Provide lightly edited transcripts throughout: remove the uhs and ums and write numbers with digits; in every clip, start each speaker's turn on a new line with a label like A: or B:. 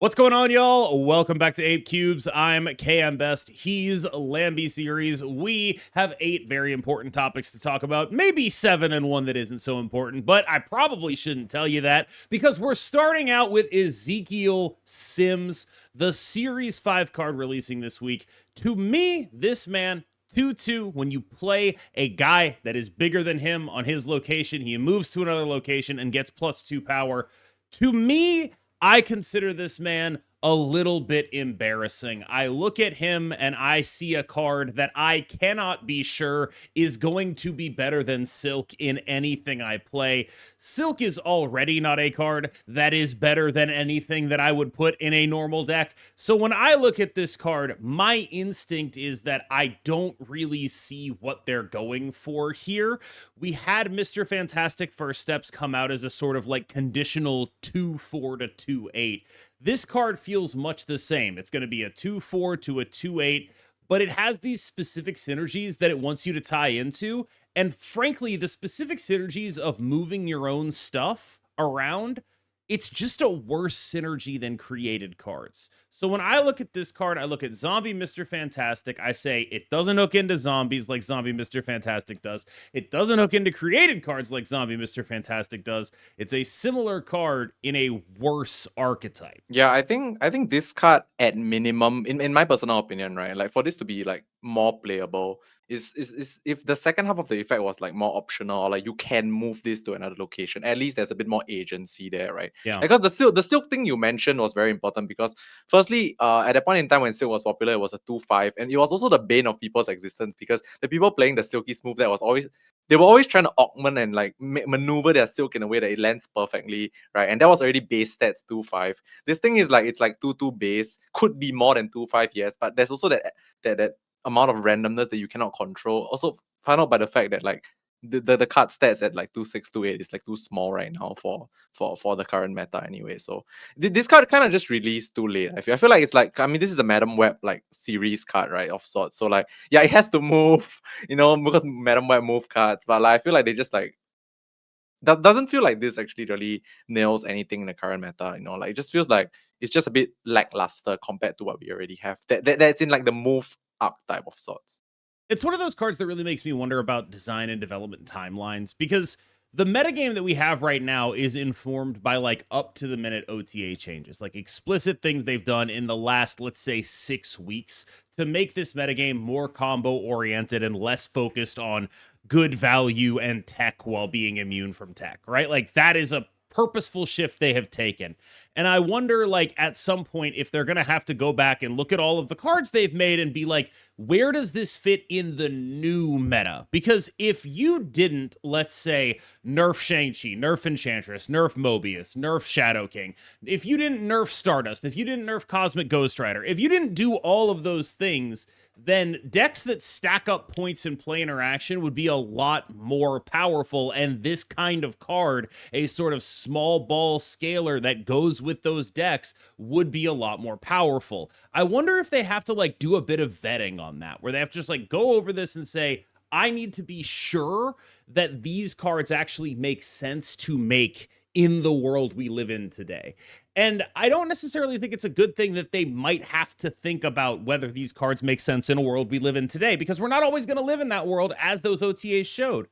A: What's going on, y'all? Welcome back to 8 Cubes. I'm KMBest. He's Lambie Series. We have 8 very important topics to talk about. Maybe 7 and one that isn't so important, but I probably shouldn't tell you that because we're starting out with Ezekiel Sims, the Series 5 card releasing this week. To me, this man 2-2, when you play a guy that is bigger than him on his location, he moves to another location and gets +2 power. To me, I consider this man a little bit embarrassing. I look at him and I see a card that I cannot be sure is going to be better than Silk in anything I play. Silk is already not a card that is better than anything that I would put in a normal deck. So when I look at this card, my instinct is that I don't really see what they're going for here. We had Mr. Fantastic First Steps come out as a sort of like conditional 2-4 to 2-8. This card feels much the same. It's going to be a 2-4 to a 2-8, but it has these specific synergies that it wants you to tie into. And frankly, the specific synergies of moving your own stuff around, it's just a worse synergy than created cards. So when I look at this card, I look at Zombie Mr. Fantastic. I say it doesn't hook into zombies like Zombie Mr. Fantastic does. It doesn't hook into created cards like Zombie Mr. Fantastic does. It's a similar card in a worse archetype.
B: Yeah, I think this card at minimum, in my personal opinion, right? Like for this to be like more playable, is if the second half of the effect was like more optional, or like you can move this to another location, at least there's a bit more agency there, right?
A: Yeah.
B: Because the silk thing you mentioned was very important because firstly, at that point in time when silk was popular, it was a 2-5, and it was also the bane of people's existence because the people playing the silky smooth that was always they were always trying to augment and like maneuver their silk in a way that it lands perfectly, right? And that was already base stats 2-5. This thing is like it's like 2-2 base, could be more than 2-5, yes, but there's also that amount of randomness that you cannot control. Also, found out by the fact that like the card stats at like 2-6, 2-8 is like too small right now for the current meta anyway. So this card kind of just released too late. I feel like it's like, I mean, this is a Madam Web like series card, right, of sorts. So like yeah, it has to move, because Madam Web move cards, but like I feel like they just like doesn't feel like this actually really nails anything in the current meta. Like it just feels like it's just a bit lackluster compared to what we already have. That's in like the move archetype of sorts.
A: It's one of those cards that really makes me wonder about design and development timelines because the metagame that we have right now is informed by like up to the minute OTA changes, like explicit things they've done in the last, let's say, 6 weeks to make this metagame more combo oriented and less focused on good value and tech while being immune from tech, right? Like that is a purposeful shift they have taken. And I wonder, like, at some point, if they're going to have to go back and look at all of the cards they've made and be like, where does this fit in the new meta? Because if you didn't, let's say, nerf Shang-Chi, nerf Enchantress, nerf Mobius, nerf Shadow King, if you didn't nerf Stardust, if you didn't nerf Cosmic Ghost Rider, if you didn't do all of those things, then decks that stack up points in play interaction would be a lot more powerful. And this kind of card, a sort of small ball scaler that goes with those decks, would be a lot more powerful. I wonder if they have to like do a bit of vetting on that, where they have to just like go over this and say, I need to be sure that these cards actually make sense to make in the world we live in today. And I don't necessarily think it's a good thing that they might have to think about whether these cards make sense in a world we live in today, because we're not always going to live in that world, as those OTAs showed.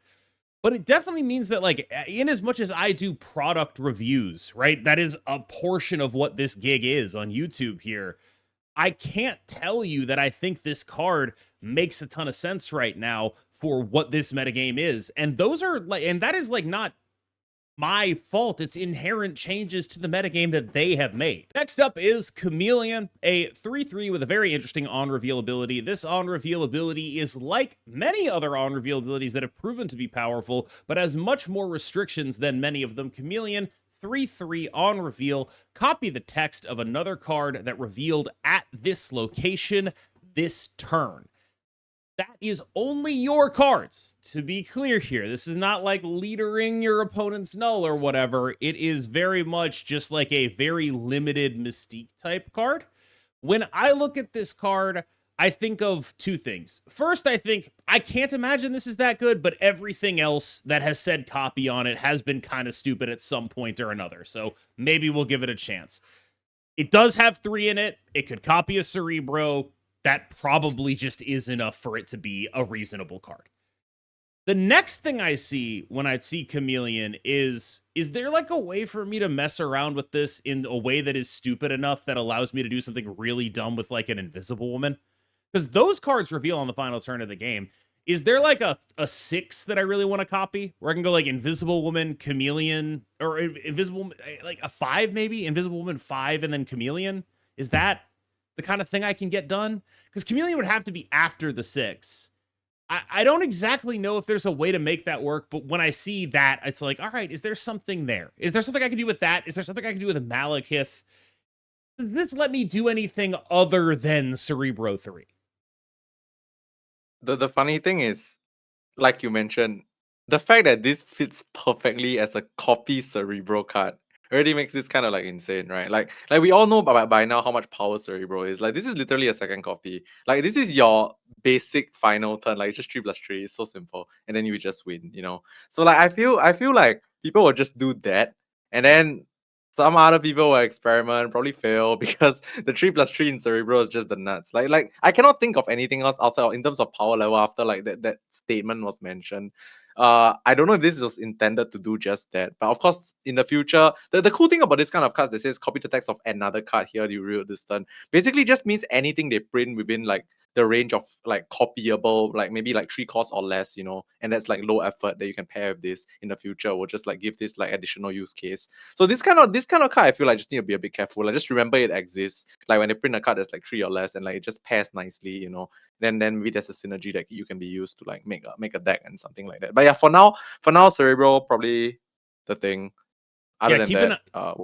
A: But it definitely means that, like, in as much as I do product reviews, right, that is a portion of what this gig is on YouTube here, I can't tell you that I think this card makes a ton of sense right now for what this metagame is. And those are like, and that is like not my fault. It's inherent changes to the metagame that they have made. Next up is Chameleon, a 3-3 with a very interesting on-reveal ability. This on-reveal ability is like many other on-reveal abilities that have proven to be powerful, but has much more restrictions than many of them. Chameleon, 3-3 on reveal. Copy the text of another card that revealed at this location this turn. That is only your cards. To be clear here, this is not like leadering your opponent's null or whatever. It is very much just like a very limited Mystique type card. When I look at this card, I think of two things. First, I think I can't imagine this is that good, but everything else that has said copy on it has been kind of stupid at some point or another. So maybe we'll give it a chance. It does have 3 in it. It could copy a Cerebro. That probably just is enough for it to be a reasonable card. The next thing I see when I see Chameleon is there like a way for me to mess around with this in a way that is stupid enough that allows me to do something really dumb with like an Invisible Woman? Because those cards reveal on the final turn of the game. Is there like a 6 that I really want to copy where I can go like Invisible Woman, Chameleon, or Invisible, like a 5 maybe? Invisible Woman 5 and then Chameleon? Is that the kind of thing I can get done? Because Chameleon would have to be after the 6. I don't exactly know if there's a way to make that work, but when I see that, it's like, all right, is there something there? Is there something I can do with that? Is there something I can do with a Malekith? Does this let me do anything other than Cerebro 3?
B: The funny thing is, like you mentioned, the fact that this fits perfectly as a copy Cerebro card already makes this kind of like insane, right? Like we all know by now how much power Cerebro is. Like this is literally a second copy. Like this is your basic final turn. Like it's just 3+3. It's so simple, and then you just win. So like I feel like people will just do that, and then some other people will experiment, probably fail because the 3+3 in Cerebro is just the nuts. Like I cannot think of anything else outside in terms of power level after like that statement was mentioned. I don't know if this was intended to do just that, but of course, in the future, the cool thing about this kind of cards that says copy the text of another card here, you reveal this turn, basically just means anything they print within like the range of like copyable, like maybe like 3 costs or less, and that's like low effort that you can pair with this in the future will just like give this like additional use case. So this kind of card, I feel like just need to be a bit careful. Like just remember it exists. Like when they print a card that's like 3 or less and like it just pairs nicely, then maybe there's a synergy that you can be used to like make a deck and something like that. But yeah, for now, Cerebro probably the thing. Other
A: Yeah,
B: than that,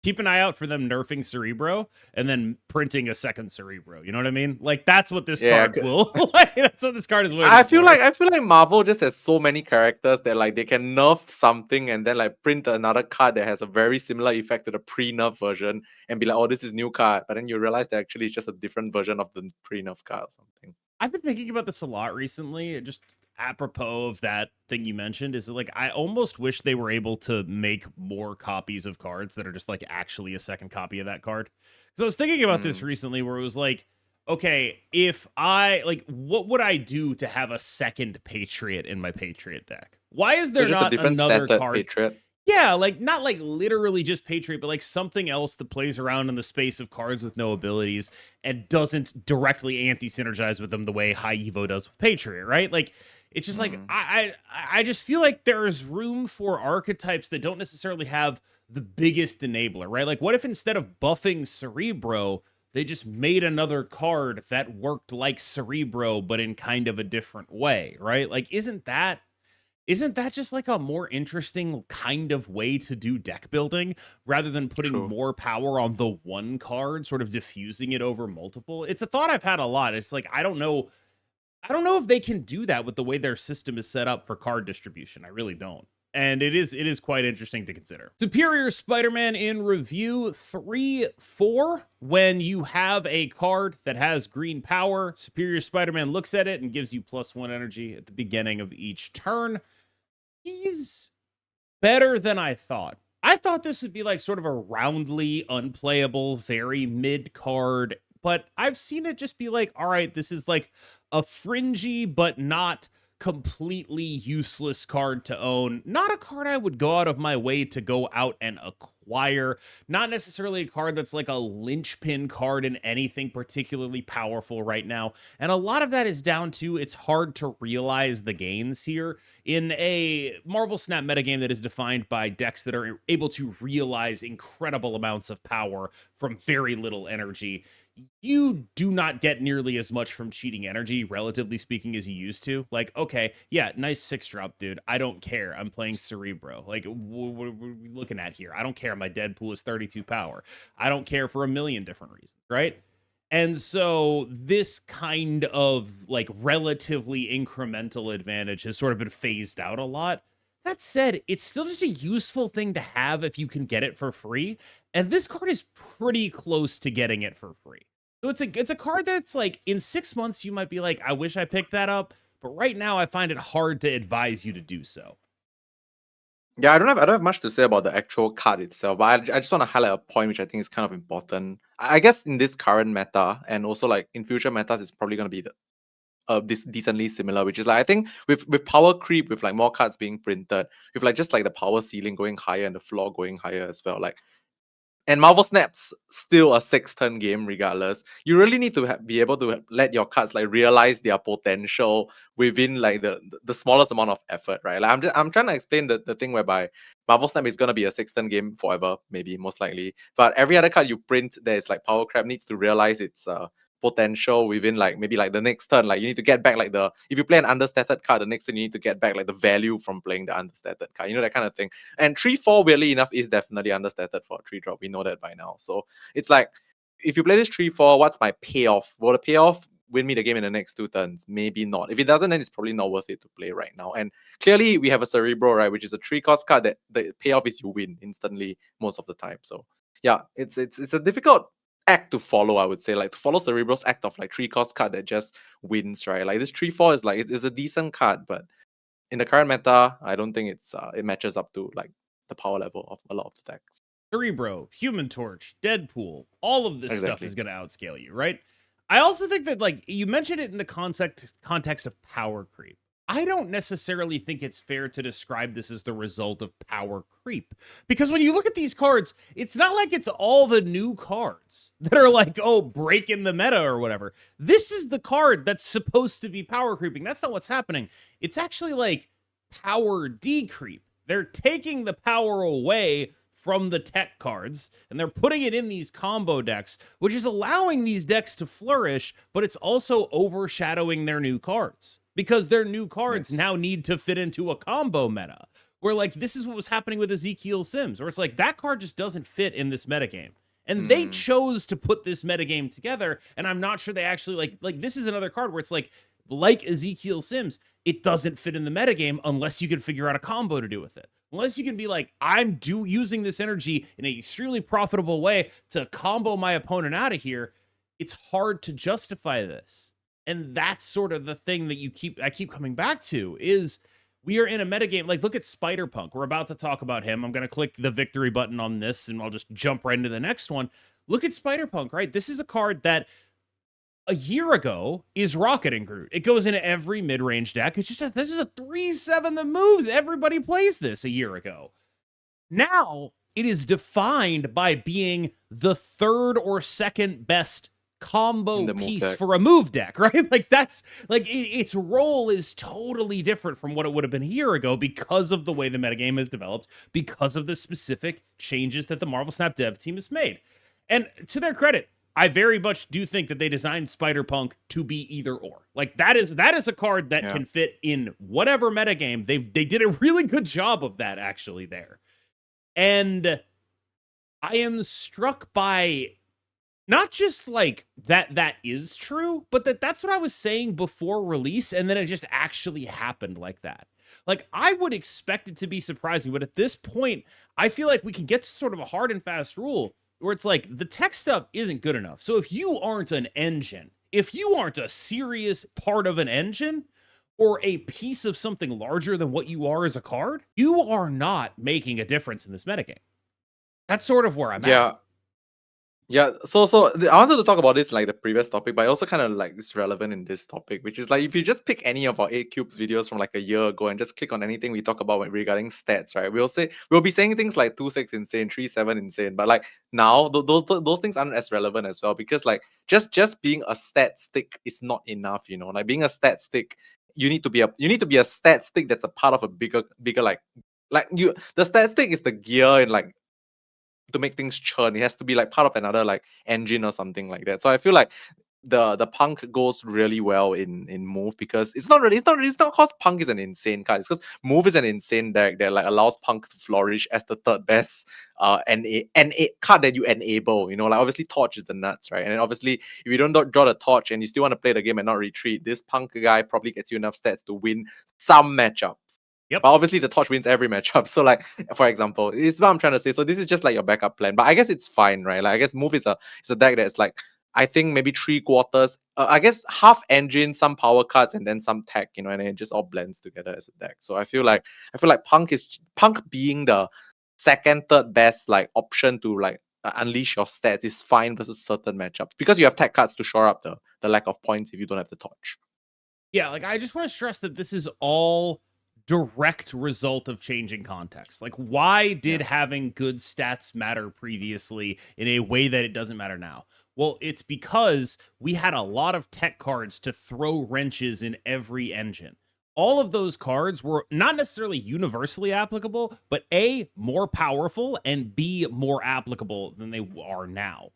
A: keep an eye out for them nerfing Cerebro and then printing a second Cerebro. You know what I mean? Like that's what this card will. That's what this card is.
B: I feel like Marvel just has so many characters that like they can nerf something and then like print another card that has a very similar effect to the pre-nerf version and be like, oh, this is new card. But then you realize that actually it's just a different version of the pre-nerf card or something.
A: I've been thinking about this a lot recently. Just apropos of that thing you mentioned, is like I almost wish they were able to make more copies of cards that are just like actually a second copy of that card. Because I was thinking about this recently, where it was like, okay, if I like, what would I do to have a second Patriot in my Patriot deck? Why is there not another card?
B: Patriot?
A: Yeah, like not like literally just Patriot, but like something else that plays around in the space of cards with no abilities and doesn't directly anti-synergize with them the way High Evo does with Patriot, right? Like it's just like I just feel like there's room for archetypes that don't necessarily have the biggest enabler, right? Like what if instead of buffing Cerebro, they just made another card that worked like Cerebro but in kind of a different way, right? Like isn't that just like a more interesting kind of way to do deck building rather than putting more power on the one card, sort of diffusing it over multiple? It's a thought I've had a lot. It's like, I don't know if they can do that with the way their system is set up for card distribution. I really don't. And it is quite interesting to consider. Superior Spider-Man in review 3/4. When you have a card that has green power, Superior Spider-Man looks at it and gives you +1 energy at the beginning of each turn. He's better than I thought. I thought this would be like sort of a roundly unplayable, very mid card, but I've seen it just be like, all right, this is like a fringy but not completely useless card to own. Not a card I would go out of my way to go out and acquire. Not necessarily a card that's like a linchpin card in anything particularly powerful right now. And a lot of that is down to it's hard to realize the gains here in a Marvel Snap metagame that is defined by decks that are able to realize incredible amounts of power from very little energy. You do not get nearly as much from cheating energy, relatively speaking, as you used to. Like, okay, yeah, nice 6-drop, dude. I don't care. I'm playing Cerebro. Like, what are we looking at here? I don't care. My Deadpool is 32 power. I don't care for a million different reasons, right? And so this kind of like relatively incremental advantage has sort of been phased out a lot. That said, it's still just a useful thing to have if you can get it for free. And this card is pretty close to getting it for free. So it's a card that's like in 6 months, you might be like, I wish I picked that up. But right now, I find it hard to advise you to do so.
B: Yeah, I don't have much to say about the actual card itself, but I just want to highlight a point which I think is kind of important. I guess in this current meta and also like in future metas, it's probably going to be this decently similar, which is like I think with power creep, with like more cards being printed, with like just like the power ceiling going higher and the floor going higher as well. Like, and Marvel Snap's still a 6-turn game regardless. You really need to be able to let your cards like realize their potential within like the smallest amount of effort, right? Like I'm trying to explain the thing whereby Marvel Snap is gonna be a 6-turn game forever, maybe most likely. But every other card you print that is like power crap needs to realize its potential within like maybe like the next turn. Like you need to get back like the if you play an understated card, the next turn you need to get back like the value from playing the understated card. You know, that kind of thing. And 3/4, weirdly enough, is definitely understated for a 3-drop. We know that by now. So it's like, if you play this 3/4, what's my payoff? Will the payoff win me the game in the next 2 turns? Maybe not. If it doesn't, then it's probably not worth it to play right now. And clearly, we have a Cerebro, right, which is a 3-cost card that the payoff is you win instantly most of the time. So yeah, it's a difficult act to follow, I would say. Like to follow Cerebro's act of like 3-cost card that just wins, right? Like this 3/4 is like it's a decent card, but in the current meta, I don't think it matches up to like the power level of a lot of the decks.
A: Cerebro, Human Torch, Deadpool, all of this stuff
B: Exactly.
A: is going to outscale you, right? I also think that, like, you mentioned it in the context of power creep. I don't necessarily think it's fair to describe this as the result of power creep. Because when you look at these cards, it's not like it's all the new cards that are like, oh, breaking the meta or whatever. This is the card that's supposed to be power creeping. That's not what's happening. It's actually like power decreep. They're taking the power away from the tech cards, and they're putting it in these combo decks, which is allowing these decks to flourish, but it's also overshadowing their new cards because their new cards
B: Yes.
A: now need to fit into a combo meta. Where, like, this is what was happening with Ezekiel Sims, where it's like that card just doesn't fit in this metagame. And they chose to put this metagame together, and I'm not sure they actually like this is another card where it's like Ezekiel Sims, it doesn't fit in the metagame unless you can figure out a combo to do with it. Unless you can be like, I'm using this energy in an extremely profitable way to combo my opponent out of here, it's hard to justify this. And that's sort of the thing that I keep coming back to is we are in a metagame. Like, look at Spider-Punk. We're about to talk about him. I'm going to click the victory button on this, and I'll just jump right into the next one. Look at Spider-Punk, right? This is a card that a year ago is Rocketing Groot. It goes into every mid-range deck. It's just this is a 3/7 that moves. Everybody plays this a year ago. Now it is defined by being the third or second best combo piece for a move deck, right? Like that's like its role is totally different from what it would have been a year ago because of the way the metagame has developed, because of the specific changes that the Marvel Snap dev team has made. And to their credit, I very much do think that they designed Spider-Punk to be either or. Like that is a card that can fit in whatever metagame. They did a really good job of that actually there. And I am struck by not just like that is true, but that's what I was saying before release, and then it just actually happened like that. Like I would expect it to be surprising, but at this point, I feel like we can get to sort of a hard and fast rule where it's like the tech stuff isn't good enough. So if you aren't an engine, if you aren't a serious part of an engine or a piece of something larger than what you are as a card, you are not making a difference in this metagame. That's sort of where I'm at.
B: Yeah, so I wanted to talk about this like the previous topic, but I also kind of like it's relevant in this topic, which is like if you just pick any of our 8 cubes videos from like a year ago and just click on anything we talk about when regarding stats, right? We'll be saying things like 2/6 insane, 3/7 insane, but like now those things aren't as relevant as well because like just being a stat stick is not enough, you know. Like being a stat stick, you need to be a stat stick that's a part of a bigger the stat stick is the gear and like to make things churn. It has to be like part of another like engine or something like that. So I feel like the punk goes really well in move because it's not because punk is an insane card. It's because move is an insane deck that like allows punk to flourish as the third best NA card that you enable. You know, like obviously torch is the nuts, right? And then obviously if you don't draw the torch and you still want to play the game and not retreat, this punk guy probably gets you enough stats to win some matchups.
A: Yep.
B: But obviously the torch wins every matchup. So like for example, it's what I'm trying to say. So this is just like your backup plan. But I guess it's fine, right? Like I guess move is a deck that's like I think maybe 3/4, I guess half engine, some power cards, and then some tech, and then it just all blends together as a deck. So I feel like Punk being the second, third best like option to like unleash your stats is fine versus certain matchups because you have tech cards to shore up the lack of points if you don't have the torch.
A: Yeah, like I just want to stress that this is all direct result of changing context. Like, why did having good stats matter previously in a way that it doesn't matter now? Well, it's because we had a lot of tech cards to throw wrenches in every engine. All of those cards were not necessarily universally applicable, but A, more powerful, and B, more applicable than they are now.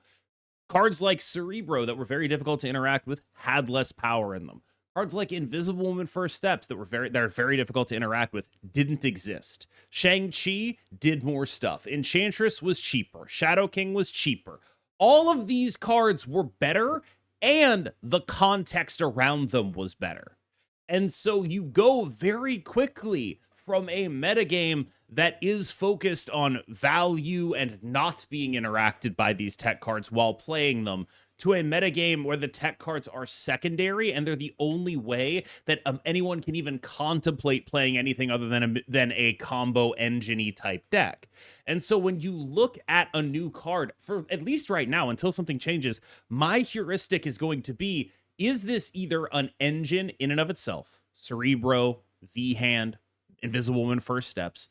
A: Cards like Cerebro that were very difficult to interact with had less power in them. Cards like Invisible Woman First Steps that are very difficult to interact with didn't exist. Shang-Chi did more stuff. Enchantress was cheaper. Shadow King was cheaper. All of these cards were better, and the context around them was better. And so you go very quickly from a metagame that is focused on value and not being interacted by these tech cards while playing them to a metagame where the tech cards are secondary and they're the only way that anyone can even contemplate playing anything other than a combo engine-y type deck. And so when you look at a new card, for at least right now, until something changes, my heuristic is going to be, is this either an engine in and of itself, Cerebro, V-Hand, Invisible Woman First Steps,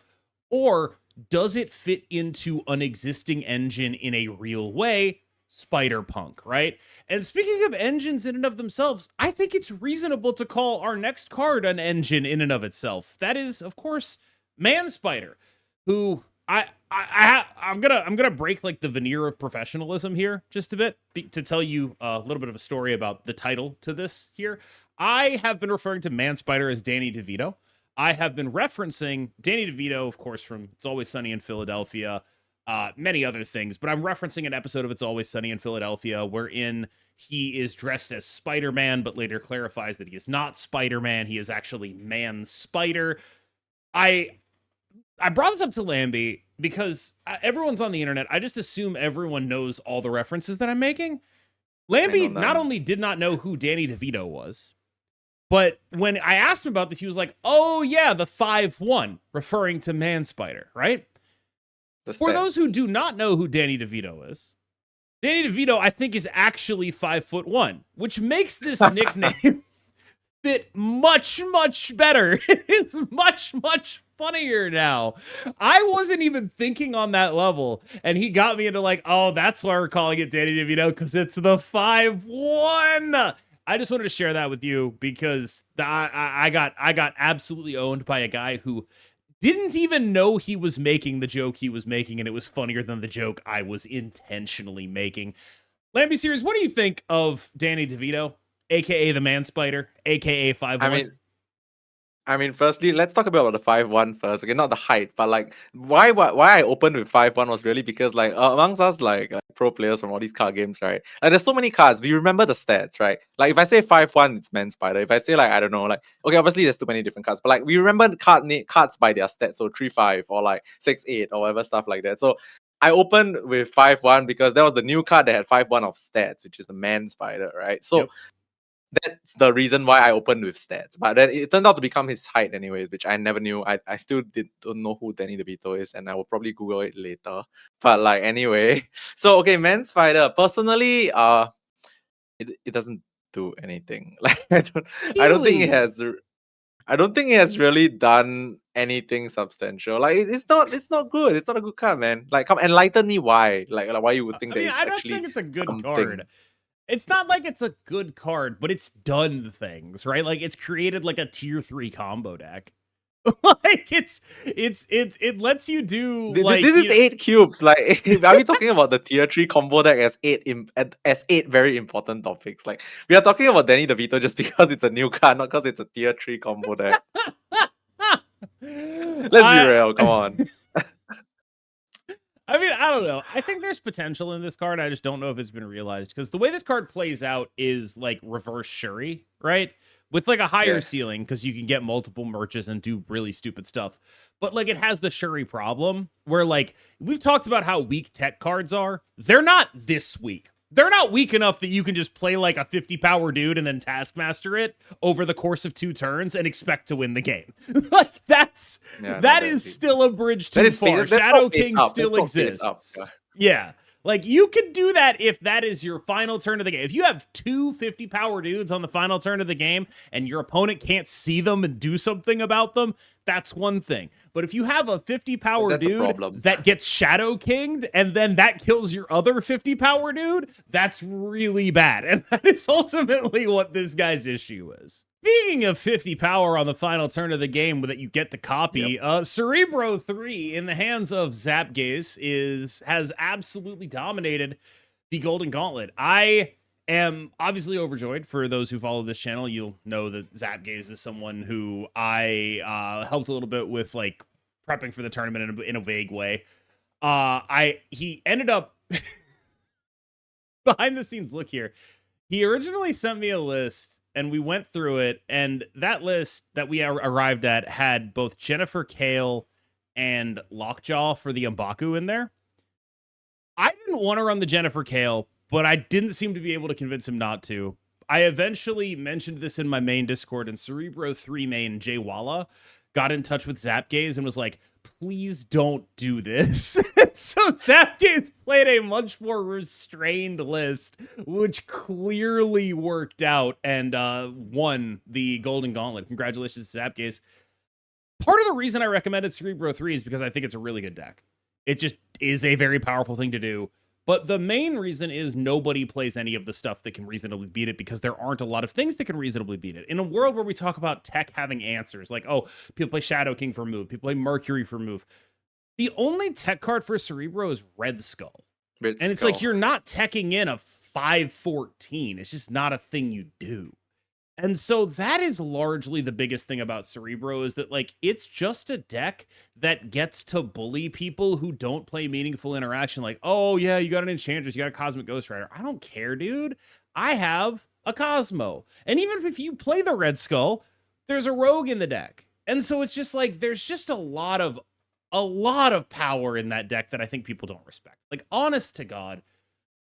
A: or does it fit into an existing engine in a real way, Spider-Punk, right? And speaking of engines in and of themselves, I think it's reasonable to call our next card an engine in and of itself. That is, of course, Man-Spider, who I'm gonna break like the veneer of professionalism here just a bit to tell you a little bit of a story about the title to this here. I have been referring to Man-Spider as Danny DeVito. I have been referencing Danny DeVito, of course, from It's Always Sunny in Philadelphia, many other things, but I'm referencing an episode of It's Always Sunny in Philadelphia wherein he is dressed as Spider-Man, but later clarifies that he is not Spider-Man. He is actually Man-Spider. I brought this up to Lambie because everyone's on the internet. I just assume everyone knows all the references that I'm making. Lambie not only did not know who Danny DeVito was, but when I asked him about this, he was like, oh yeah, the 5'1", referring to Man-Spider, right? For those who do not know who Danny DeVito is, Danny DeVito, I think, is actually 5'1", which makes this nickname fit much, much better. It's much, much funnier now. I wasn't even thinking on that level, and he got me into like, oh, that's why we're calling it Danny DeVito, because it's the 5'1". I just wanted to share that with you because I got absolutely owned by a guy who didn't even know he was making the joke he was making, and it was funnier than the joke I was intentionally making. Lambie Series, what do you think of Danny DeVito, aka the Man-Spider, aka 5'1"?
B: I mean, firstly, let's talk about the 5'1" first. Okay, not the height, but like why I opened with 5'1" was really because like amongst us like pro players from all these card games, right? Like there's so many cards. We remember the stats, right? Like if I say 5'1", it's Man-Spider. If I say like I don't know, like okay, obviously there's too many different cards, but like we remember cards by their stats, so 3-5 or like 6-8 or whatever stuff like that. So I opened with 5'1" because that was the new card that had 5'1" of stats, which is the Man-Spider, right? So. Yep. That's the reason why I opened with stats. But then it turned out to become his height anyways, which I never knew. I still don't know who Danny DeVito is, and I will probably Google it later. But like anyway. So okay, Man-Spider. Personally, it doesn't do anything. Like I don't think it has really done anything substantial. Like it's not good. It's not a good card, man. Like come enlighten me why. Like why you would think that it's
A: I don't think it's a good card. It's not like it's a good card, but it's done things, right? Like it's created like a tier 3 combo deck. Like it lets you do like
B: this is 8 cubes. Like are we talking about the tier 3 combo deck as 8 very important topics? Like we are talking about Danny DeVito just because it's a new card, not because it's a tier 3 combo deck. Let's be real, come on.
A: I mean, I don't know. I think there's potential in this card. I just don't know if it's been realized because the way this card plays out is like reverse Shuri, right? With like a higher ceiling because you can get multiple merches and do really stupid stuff. But like it has the Shuri problem where like we've talked about how weak tech cards are. They're not this weak. They're not weak enough that you can just play like a 50 power dude and then taskmaster it over the course of 2 turns and expect to win the game. Like that is still a bridge too far. Shadow King still exists. Yeah. Like you could do that if that is your final turn of the game. If you have 2 50 power dudes on the final turn of the game and your opponent can't see them and do something about them, that's one thing. But if you have a 50 power dude that gets Shadow Kinged and then that kills your other 50 power dude, that's really bad. And that is ultimately what this guy's issue is. Speaking of 50 power on the final turn of the game that you get to copy, Cerebro 3 in the hands of Zapgaze has absolutely dominated the Golden Gauntlet. I am obviously overjoyed. For those who follow this channel, you'll know that Zapgaze is someone who I helped a little bit with, like, prepping for the tournament in a vague way. He ended up behind the scenes look here. He originally sent me a list and we went through it, and that list that we arrived at had both Jennifer Kale and Lockjaw for the M'Baku in there. I didn't want to run the Jennifer Kale, but I didn't seem to be able to convince him not to. I eventually mentioned this in my main Discord, and Cerebro 3 main Jay Walla got in touch with Zapgaze and was like, please don't do this. So Zapgaze played a much more restrained list, which clearly worked out and won the Golden Gauntlet. Congratulations to Zapgaze. Part of the reason I recommended Cerebro 3 is because I think it's a really good deck. It just is a very powerful thing to do. But the main reason is nobody plays any of the stuff that can reasonably beat it because there aren't a lot of things that can reasonably beat it. In a world where we talk about tech having answers, like, oh, people play Shadow King for move, people play Mercury for move. The only tech card for Cerebro is Red Skull. It's like you're not teching in a 5/14. It's just not a thing you do. And so that is largely the biggest thing about Cerebro is that, like, it's just a deck that gets to bully people who don't play meaningful interaction. Like, oh, yeah, you got an Enchantress, you got a Cosmic Ghost Rider. I don't care, dude. I have a Cosmo. And even if you play the Red Skull, there's a Rogue in the deck. And so it's just like, there's just a lot of power in that deck that I think people don't respect. Like, honest to God,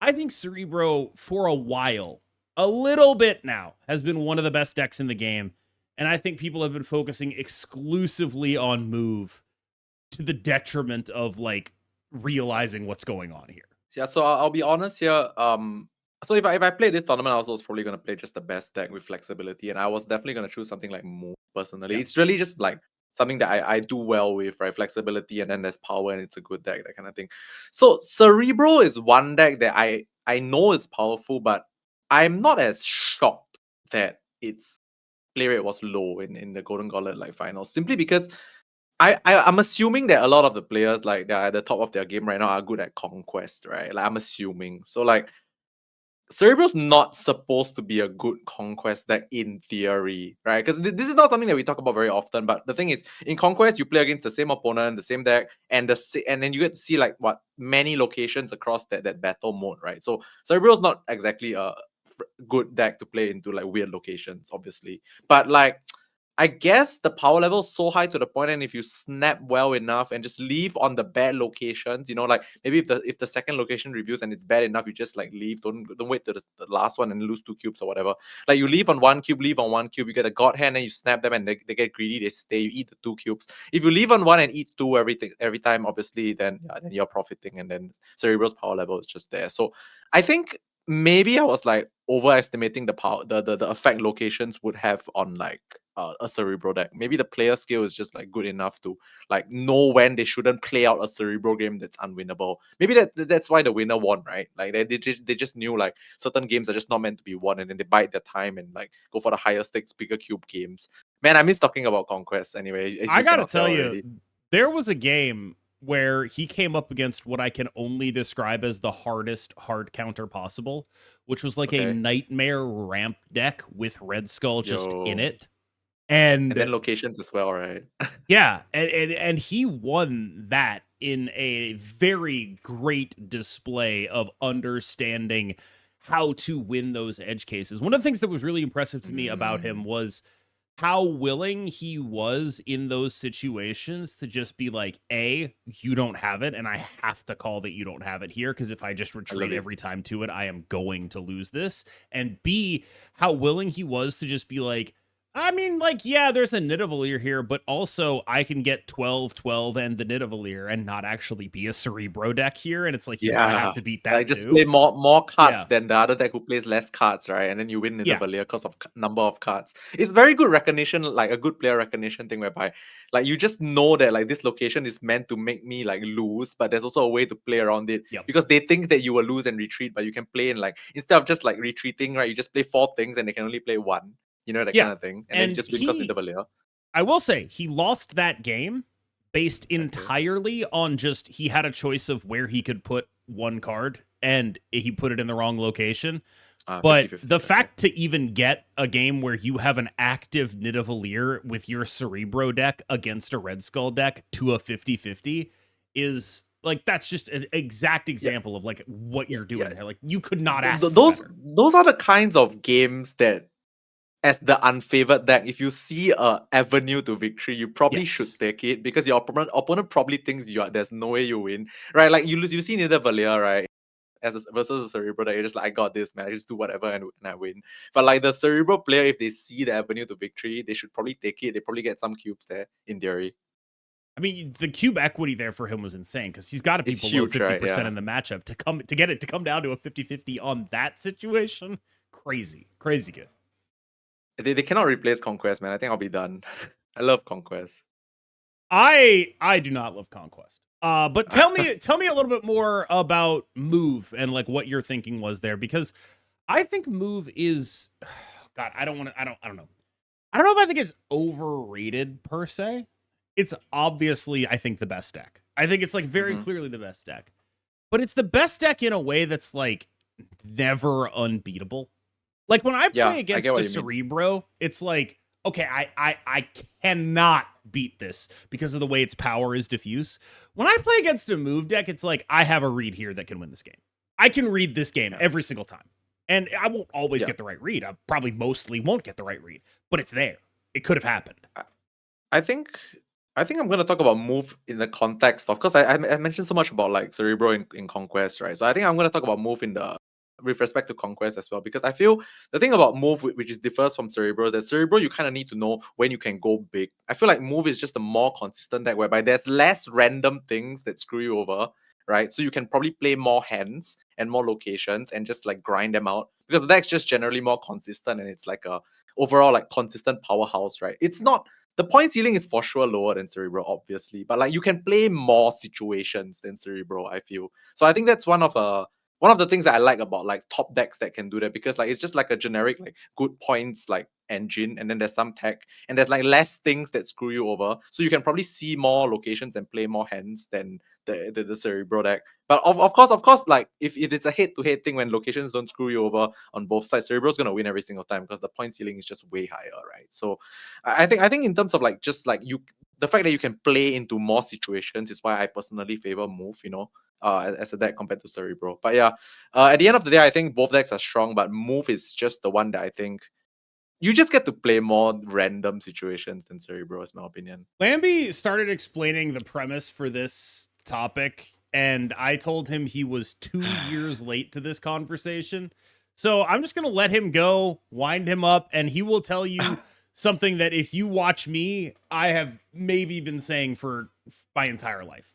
A: I think Cerebro, for a while, a little bit now, has been one of the best decks in the game. And I think people have been focusing exclusively on move to the detriment of, like, realizing what's going on here.
B: Yeah, so I'll be honest here. So if I played this tournament, I was probably going to play just the best deck with flexibility. And I was definitely going to choose something like move, personally. Yeah. It's really just, like, something that I do well with, right? Flexibility, and then there's power, and it's a good deck, that kind of thing. So Cerebro is one deck that I know is powerful, but I'm not as shocked that its play rate was low in the Golden Gauntlet like finals, simply because I'm assuming that a lot of the players, like, they're at the top of their game right now, are good at Conquest, right? Like, I'm assuming. So, like, Cerebro's not supposed to be a good Conquest deck in theory, right? Because this is not something that we talk about very often. But the thing is, in Conquest, you play against the same opponent, the same deck, and then you get to see, like, what many locations across that battle mode, right? So Cerebro's not exactly a good deck to play into, like, weird locations, obviously. But, like, I guess the power level is so high to the point, and if you snap well enough and just leave on the bad locations, you know, like, maybe if the second location reviews and it's bad enough, you just, like, leave. Don't wait to the last one and lose 2 cubes or whatever. Like, you leave on one cube, you get a God Hand, and you snap them, and they get greedy, they stay, you eat the 2 cubes. If you leave on one and eat 2 every time, obviously, then you're profiting, and then Cerebro's power level is just there. So I think maybe I was, like, overestimating the power, the effect locations would have on, like, a Cerebro deck. Maybe the player skill is just, like, good enough to, like, know when they shouldn't play out a Cerebro game that's unwinnable. Maybe that's why the winner won, right? Like, they just knew, like, certain games are just not meant to be won, and then they bide their time and, like, go for the higher stakes, bigger cube games. Man, I miss talking about Conquest anyway.
A: I gotta tell you, there was a game where he came up against what I can only describe as the hardest hard counter possible, which was like a nightmare ramp deck with Red Skull just in it. And
B: then locations as well, right?
A: Yeah, and he won that in a very great display of understanding how to win those edge cases. One of the things that was really impressive to me about him was how willing he was in those situations to just be like, A, you don't have it, and I have to call that you don't have it here, because if I just
B: I love
A: retreat
B: it.
A: every time to it, I am going to lose this. And B, how willing he was to just be like, I mean, like, yeah, there's a Nidavellir here, but also I can get 12-12 and the Nidavellir and not actually be a Cerebro deck here. And it's like, you kind of have
B: Yeah.
A: to beat
B: Like
A: that
B: just
A: too.
B: play more cards
A: Yeah.
B: than the other deck who plays less cards, right? And then you win in the
A: Yeah.
B: Valir because of number of cards. It's very good recognition, like a good player recognition thing whereby like you just know that like this location is meant to make me like lose, but there's also a way to play around it.
A: Yep.
B: Because they think that you will lose and retreat, but you can play in like instead of just like retreating, right? You just play 4 things and they can only play 1. You know, that
A: Yeah.
B: kind of thing. And then you
A: And
B: just win because in the Valir.
A: I will say, he lost that game based
B: Okay.
A: entirely on just he had a choice of where he could put one card and he put it in the wrong location. But
B: 50-50,
A: the
B: okay.
A: fact to even get a game where you have an active Nidavellir with your Cerebro deck against a Red Skull deck to a 50-50 is like, that's just an exact example of like what you're doing there. Like, you could not ask for better.
B: Those are the kinds of games that, as the unfavored deck, if you see a avenue to victory, you probably should
A: Yes.
B: take it because your opponent probably thinks there's no way you win, right? Like you see Nidavellir, right? Versus a Cerebro, that you're just like, I got this, man. I just do whatever and I win. But like the Cerebro player, if they see the avenue to victory, they should probably take it. They probably get some cubes there, in theory.
A: I mean, the cube equity there for him was insane because he's got to be
B: It's
A: below
B: huge,
A: 50%
B: right? Yeah.
A: in the matchup to get it to come down to a 50-50 on that situation. Crazy good.
B: They cannot replace Conquest, man. I think I'll be done. I love Conquest.
A: I do not love Conquest. But tell me a little bit more about Move and like what your thinking was there, because I think Move is, God, I don't know. I don't know. I don't know if I think it's overrated per se. It's obviously, I think, the best deck. I think it's like very clearly the best deck. But it's the best deck in a way that's like never unbeatable. Like when I play against a Cerebro, it's like, okay, I cannot beat this because of the way its power is diffuse. When I play against a Move deck, it's like, I have a read here that can win this game. I can read this game every single time. And I won't always get the right read. I probably mostly won't get the right read, but it's there. It could have happened.
B: I think I'm going to talk about Move in the context of, because I mentioned so much about like Cerebro in Conquest, right? So I think I'm going to talk about Move with respect to Conquest as well, because I feel the thing about Move, which is differs from Cerebro, is that Cerebro, you kind of need to know when you can go big. I feel like Move is just a more consistent deck whereby there's less random things that screw you over, right? So you can probably play more hands and more locations and just like grind them out, because the deck's just generally more consistent and it's like a overall like consistent powerhouse, right? It's not, the point ceiling is for sure lower than Cerebro, obviously, but like you can play more situations than Cerebro, I feel. So I think that's one of the things that I like about like top decks that can do that, because like it's just like a generic like good points like engine, and then there's some tech and there's like less things that screw you over, so you can probably see more locations and play more hands than the Cerebro deck. But of course, like if it's a head-to-head thing when locations don't screw you over on both sides, Cerebro's gonna win every single time because the point ceiling is just way higher, right? So I think in terms of like just like the fact that you can play into more situations is why I personally favor Move, as a deck compared to Cerebro. But yeah, at the end of the day, I think both decks are strong, but Move is just the one that I think you just get to play more random situations than Cerebro, is my opinion.
A: Lambie started explaining the premise for this topic, and I told him he was 2 years late to this conversation. So I'm just going to let him go, wind him up, and he will tell you something that if you watch me, I have maybe been saying for my entire life.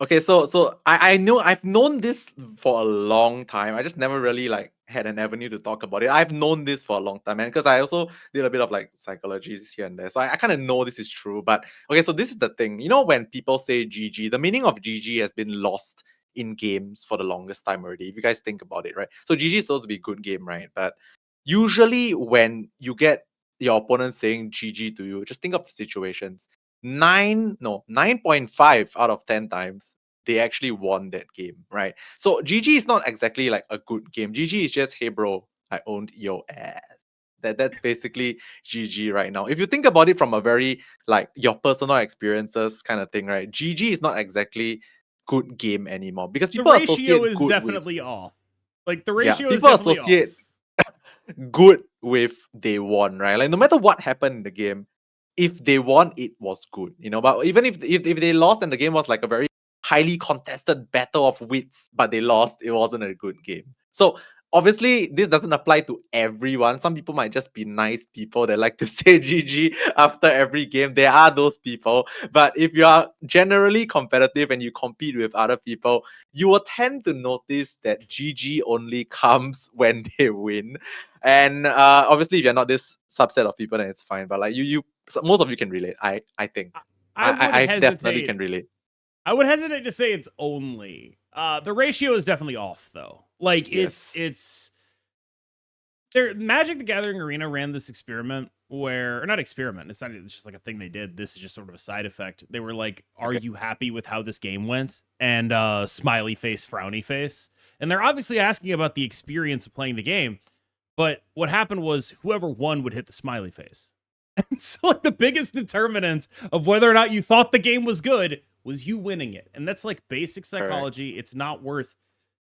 B: Okay, so I know I've known this for a long time. I just never really like had an avenue to talk about it. I've known this for a long time, and because I also did a bit of like psychology here and there, so I kind of know this is true. But okay, so this is the thing. When people say GG, the meaning of GG has been lost in games for the longest time already. If you guys think about it, right? So GG is supposed to be a good game, right? But usually when you get your opponent saying GG to you, just think of the situations. 9.5 out of 10 times they actually won that game, right? So GG is not exactly like a good game. GG is just, hey bro, I owned your ass. That's basically GG right now. If you think about it from a very like your personal experiences kind of thing, right? GG is not exactly good game anymore because
A: The
B: people
A: ratio
B: associate
A: is
B: good with
A: definitely off. Like the ratio is
B: people
A: definitely
B: associate
A: off.
B: good with they won, right? Like no matter what happened in the game, if they won, it was good, you know. But even if they lost and the game was like a very highly contested battle of wits, but they lost, it wasn't a good game. So obviously, this doesn't apply to everyone. Some people might just be nice people that like to say GG after every game. There are those people. But if you are generally competitive and you compete with other people, you will tend to notice that GG only comes when they win. And obviously, if you're not this subset of people, then it's fine. But like most of you can relate. I think
A: I would
B: I definitely
A: hesitate.
B: can relate.
A: I would hesitate to say it's only. The ratio is definitely off though. Like
B: Yes.
A: it's there. Magic the Gathering Arena ran this experiment where, or not experiment. It's not. It's just like a thing they did. This is just sort of a side effect. They were like, "Are you happy with how this game went?" And smiley face, frowny face. And they're obviously asking about the experience of playing the game. But what happened was whoever won would hit the smiley face. And so like the biggest determinant of whether or not you thought the game was good was you winning it. And that's like basic psychology. Correct. It's not worth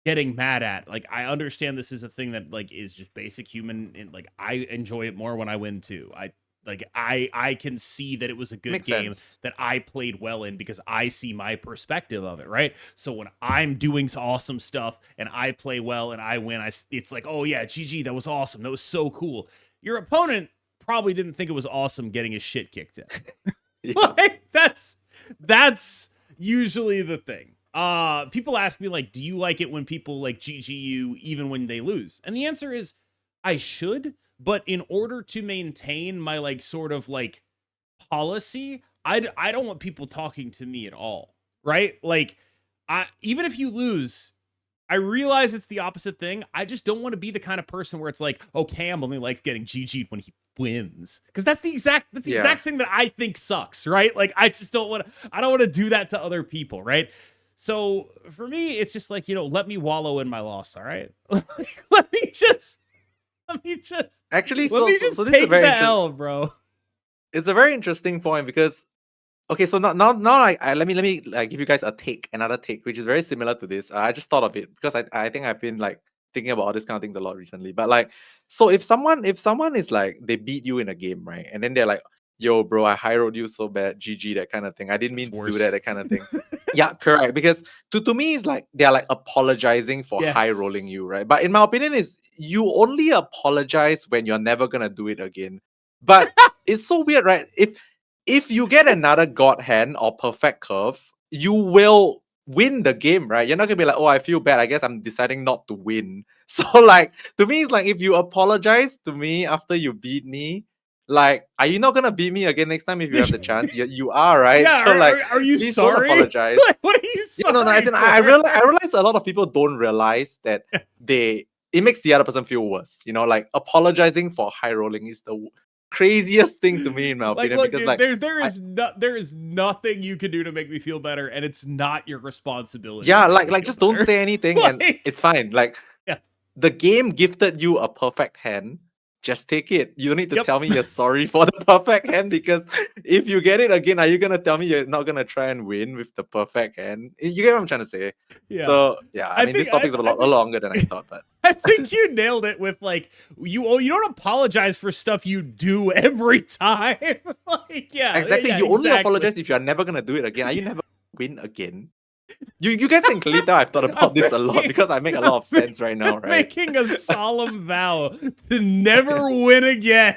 A: getting mad at. Like I understand this is a thing that like is just basic human, and like I enjoy it more when I win too. I can see that it was a good
B: Makes
A: game
B: sense.
A: that I played well in because I see my perspective of it, right? So when I'm doing awesome stuff and I play well and I win, it's like, oh yeah, GG, that was awesome. That was so cool. Your opponent probably didn't think it was awesome getting his shit kicked in.
B: Yeah.
A: Like, that's usually the thing. People ask me like, do you like it when people like GG you even when they lose? And the answer is I should, but in order to maintain my like sort of like policy, I don't want people talking to me at all, right? Like even if you lose, I realize it's the opposite thing. I just don't want to be the kind of person where it's like, oh, Cam only likes getting GG'd when he wins. Because that's the exact thing that I think sucks, right? Like I don't want to do that to other people, right? So for me, it's just like, let me wallow in my loss, all right? let me just
B: Actually,
A: let me just
B: so this
A: take
B: is a very
A: the L, bro.
B: It's a very interesting point because okay, so now let me like give you guys another take, which is very similar to this. I just thought of it because I think I've been like thinking about all this kind of things a lot recently. But like, so if someone is like they beat you in a game, right, and then they're like, "Yo, bro, I high rolled you so bad, GG," that kind of thing. I didn't mean to do that kind of thing. Yeah, correct. Because to me, it's like they're like apologizing for high rolling you, right? But in my opinion, is you only apologize when you're never gonna do it again. But it's so weird, right? If you get another God hand or perfect curve, you will win the game, right? You're not gonna be like, oh, I feel bad. I guess I'm deciding not to win. So like to me, it's like if you apologize to me after you beat me, like, are you not gonna beat me again next time if you have the chance? You are, right?
A: Yeah,
B: so like,
A: are you
B: please
A: sorry?
B: don't apologize.
A: Like, what are you sorry?
B: No. I realize a lot of people don't realize that it makes the other person feel worse. Like apologizing for high rolling is the craziest thing to me in my opinion.
A: Look,
B: because
A: dude, there is nothing you can do to make me feel better, and it's not your responsibility.
B: Yeah, like just don't say anything and it's fine. Like,
A: yeah.
B: The game gifted you a perfect hand. Just take it. You don't need to tell me you're sorry for the perfect hand, because if you get it again, are you gonna tell me you're not gonna try and win with the perfect hand? You get what I'm trying to say?
A: Yeah.
B: So yeah, I mean, this topic's a lot longer than I thought, but
A: I think you nailed it with like you don't apologize for stuff you do every time. Like, yeah,
B: exactly.
A: Yeah,
B: you only apologize if you're never gonna do it again. Are you never win again? You guys can clearly tell I've thought about this a lot because I make a lot of sense right now, right?
A: Making a solemn vow to never win again.